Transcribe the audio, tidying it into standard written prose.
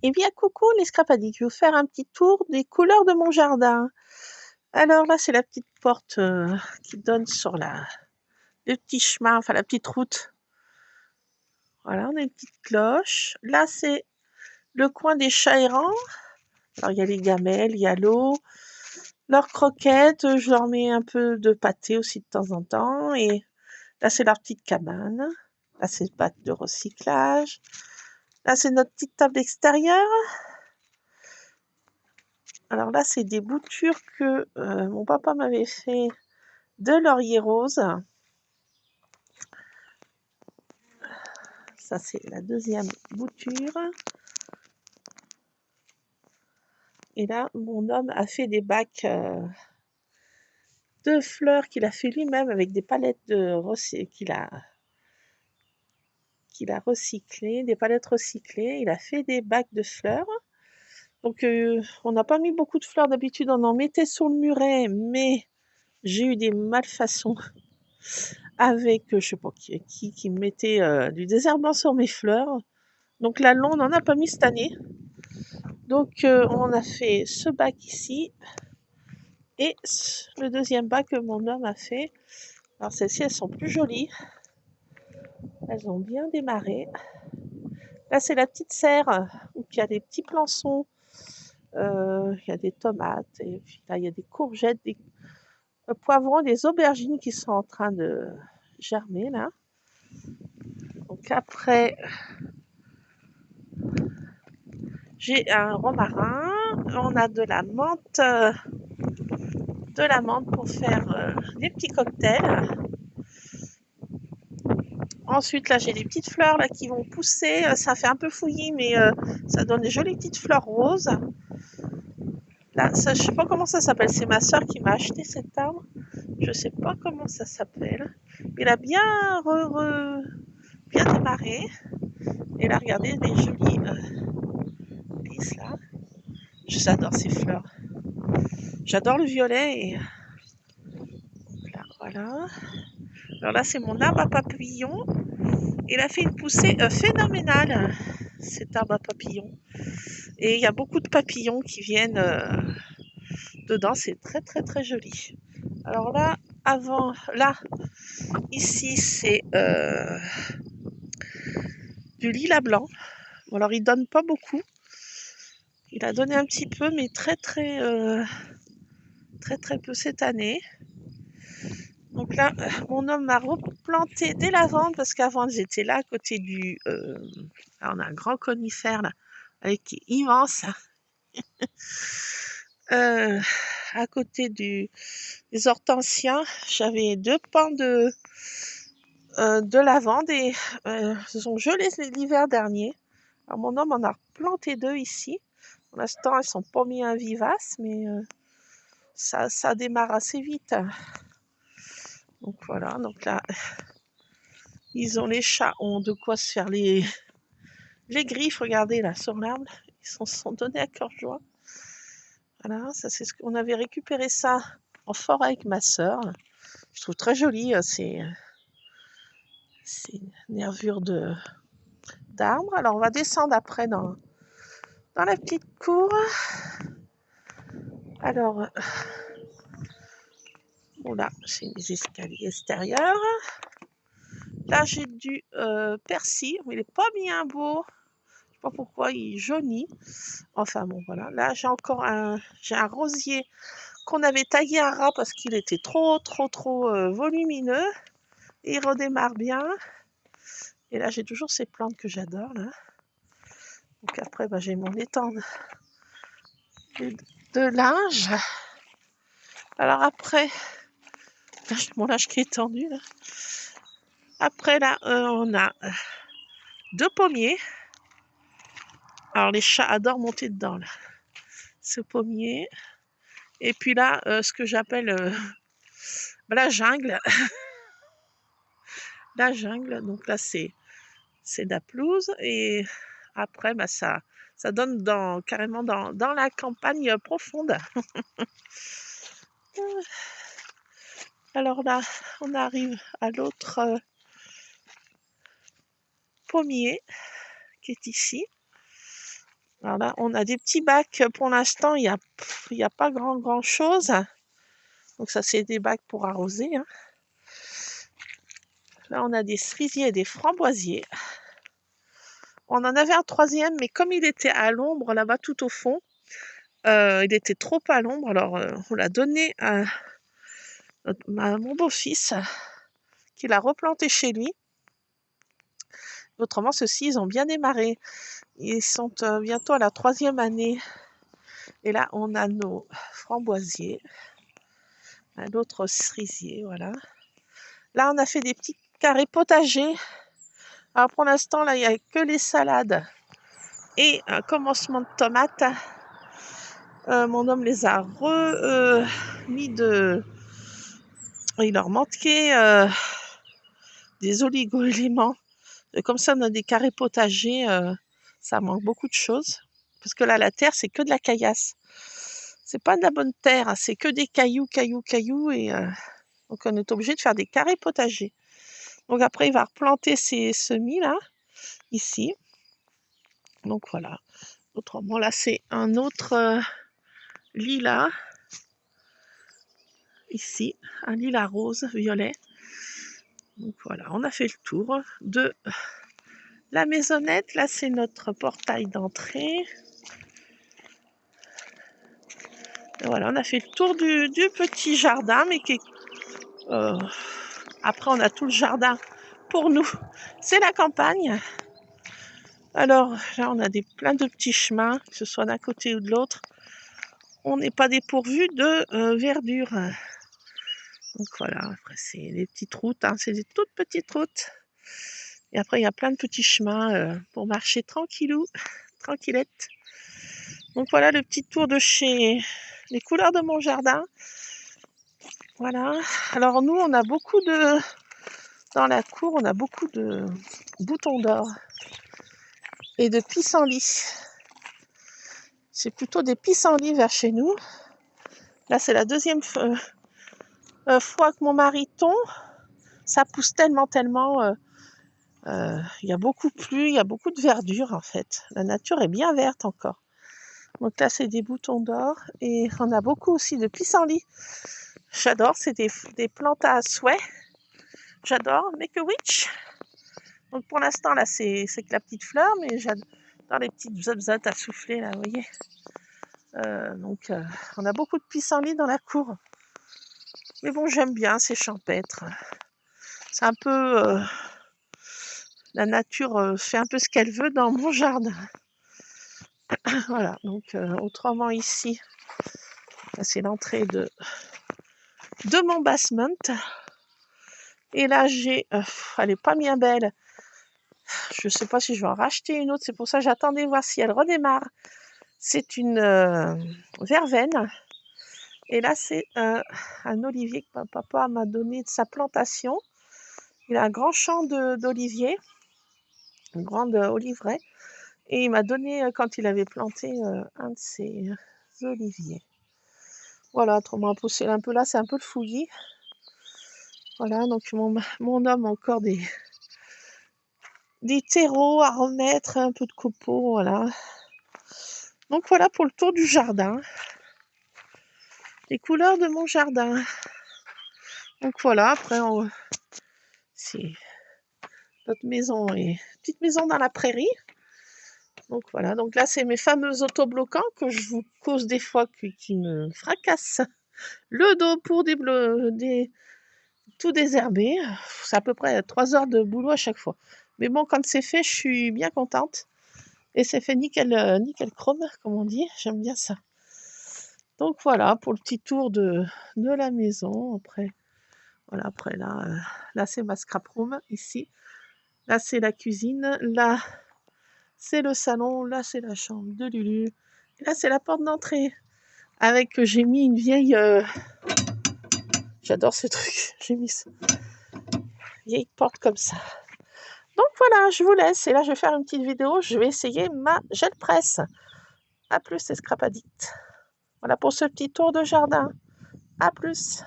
Eh bien, coucou les scrapadiques, je vais vous faire un petit tour des couleurs de mon jardin. Alors là, c'est la petite porte qui donne sur le petit chemin, enfin la petite route. Voilà, on a une petite cloche. Là, c'est le coin des chats errants. Alors, il y a les gamelles, il y a l'eau, leurs croquettes. Je leur mets un peu de pâté aussi de temps en temps. Et là, c'est leur petite cabane. Là, c'est le bac de recyclage. Là, c'est notre petite table extérieure. Alors là, c'est des boutures que mon papa m'avait fait de laurier rose. Ça, c'est la deuxième bouture. Et là, mon homme a fait des bacs de fleurs qu'il a fait lui-même avec des palettes qu'il a recyclées, des palettes recyclées. Il a fait des bacs de fleurs. Donc, on n'a pas mis beaucoup de fleurs d'habitude. On en mettait sur le muret, mais j'ai eu des malfaçons avec, je sais pas qui me mettait du désherbant sur mes fleurs. Donc là, on n'en a pas mis cette année. Donc, on a fait ce bac ici et le deuxième bac que mon homme a fait. Alors, celles-ci, elles sont plus jolies. Elles ont bien démarré. Là, c'est la petite serre où il y a des petits plançons. Il y a des tomates. Et puis là, il y a des courgettes, des poivrons, des aubergines qui sont en train de germer là. Donc après, j'ai un romarin. On a de la menthe pour faire des petits cocktails. Ensuite, là, j'ai des petites fleurs là qui vont pousser. Ça fait un peu fouillis, mais ça donne des jolies petites fleurs roses. Là, ça, je sais pas comment ça s'appelle. C'est ma soeur qui m'a acheté cet arbre. Je sais pas comment ça s'appelle. Il a bien démarré. Et là, regardez les jolies lys là. J'adore ces fleurs. J'adore le violet. Et là, voilà. Alors là, c'est mon arbre à papillons. Il a fait une poussée phénoménale, cet arbre à papillons. Et il y a beaucoup de papillons qui viennent dedans. C'est très très très joli. Alors là, ici, c'est du lilas blanc. Bon, alors, il donne pas beaucoup. Il a donné un petit peu, mais très très peu cette année. Donc là, mon homme m'a replanté des lavandes parce qu'avant, elles étaient là à côté du... là, on a un grand conifère là, qui est immense. À côté des hortensias, j'avais 2 pans de lavande et se sont gelés l'hiver dernier. Alors mon homme en a planté 2 ici. Pour l'instant, elles sont pas bien vivaces, mais ça démarre assez vite. Donc voilà, donc là, les chats ont de quoi se faire les griffes, regardez là, sur l'arbre. Ils se sont donnés à cœur joie. Voilà, ça c'est ce qu'on avait récupéré ça en forêt avec ma sœur. Je trouve très joli ces nervures d'arbres. Alors on va descendre après dans la petite cour. Alors, bon là, c'est les escaliers extérieurs. Là, j'ai du persil, mais il n'est pas bien beau. Je ne sais pas pourquoi, il jaunit. Enfin bon, voilà. Là, j'ai un rosier qu'on avait taillé à ras parce qu'il était trop volumineux. Et il redémarre bien. Et là, j'ai toujours ces plantes que j'adore, là. Donc après, j'ai mon étang de linge. Alors après, là, j'ai mon linge qui est tendu, là. Après, là, on a 2 pommiers. Alors, les chats adorent monter dedans, là. Ce pommier. Et puis là, ce que j'appelle la jungle. La jungle. Donc là, c'est de la pelouse. Et après, ça donne carrément dans la campagne profonde. Alors là, on arrive à l'autre pommier qui est ici. Alors là, on a des petits bacs. Pour l'instant, il y a pas grand chose. Donc ça, c'est des bacs pour arroser, hein. Là, on a des cerisiers et des framboisiers. On en avait un troisième, mais comme il était à l'ombre là-bas tout au fond, il était trop à l'ombre, alors on l'a donné à mon beau-fils qui l'a replanté chez lui. Autrement, ceux-ci, ils ont bien démarré. Ils sont bientôt à la 3e année. Et là, on a nos framboisiers, un autre cerisier, voilà. Là, on a fait des petits carrés potagers. Alors pour l'instant, là, il n'y a que les salades et un commencement de tomates. Mon homme les a mis de... Il leur manquait des oligo-éléments. Comme ça, on a des carrés potagers. Ça manque beaucoup de choses. Parce que là, la terre, c'est que de la caillasse. C'est pas de la bonne terre, hein, c'est que des cailloux. Et donc, on est obligé de faire des carrés potagers. Donc après, il va replanter ces semis-là, ici. Donc voilà. Autrement, là, c'est un autre lilas. Ici, un lilas rose, violet. Donc voilà, on a fait le tour de la maisonnette. Là, c'est notre portail d'entrée. Voilà, on a fait le tour du petit jardin, mais après, on a tout le jardin pour nous. C'est la campagne. Alors là, on a plein de petits chemins, que ce soit d'un côté ou de l'autre. On n'est pas dépourvu de verdure. Donc voilà, après, c'est des petites routes, hein, c'est des toutes petites routes. Et après, il y a plein de petits chemins pour marcher tranquillette. Donc voilà le petit tour de chez les couleurs de mon jardin. Voilà. Alors nous, on a dans la cour, on a beaucoup de boutons d'or et de pissenlits. C'est plutôt des pissenlits vers chez nous. Là, c'est la 2e fois que mon mari tond. Ça pousse tellement. Il y a beaucoup plu, il y a beaucoup de verdure en fait. La nature est bien verte encore. Donc là, c'est des boutons d'or et on a beaucoup aussi de pissenlits. J'adore, c'est des plantes à souhait. J'adore, make a witch. Donc pour l'instant, là, c'est que la petite fleur, mais j'adore les petites bzot à souffler, là, vous voyez. Donc on a beaucoup de pissenlits dans la cour. Mais bon, j'aime bien, c'est champêtre. C'est un peu... la nature fait un peu ce qu'elle veut dans mon jardin. Voilà, donc autrement ici, c'est l'entrée de mon basement. Et là, elle n'est pas bien belle. Je ne sais pas si je vais en racheter une autre, c'est pour ça que j'attendais voir si elle redémarre. C'est une verveine. Et là, c'est un olivier que papa m'a donné de sa plantation. Il a un grand champ d'oliviers, une grande oliveraie. Et il m'a donné, quand il avait planté, un de ses oliviers. Voilà, autrement, pousser un peu là, c'est un peu le fouillis. Voilà, donc mon homme a encore des terreaux à remettre, un peu de copeaux, voilà. Donc voilà pour le tour du jardin. Les couleurs de mon jardin. Donc voilà, après, c'est notre maison, petite maison dans la prairie. Donc voilà, donc là, c'est mes fameux autobloquants que je vous cause des fois qui me fracassent le dos pour tout désherber. C'est à peu près 3 heures de boulot à chaque fois. Mais bon, quand c'est fait, je suis bien contente. Et c'est fait nickel chrome, comme on dit. J'aime bien ça. Donc voilà, pour le petit tour de la maison. Après, voilà, après là c'est ma scrap room, ici. Là, c'est la cuisine. Là, c'est le salon. Là, c'est la chambre de Lulu. Et là, c'est la porte d'entrée. J'ai mis une vieille... J'adore ce truc. J'ai mis vieille porte comme ça. Donc voilà, je vous laisse. Et là, je vais faire une petite vidéo. Je vais essayer ma gel presse. A plus, c'est Scrap Addict. Voilà pour ce petit tour de jardin. A plus.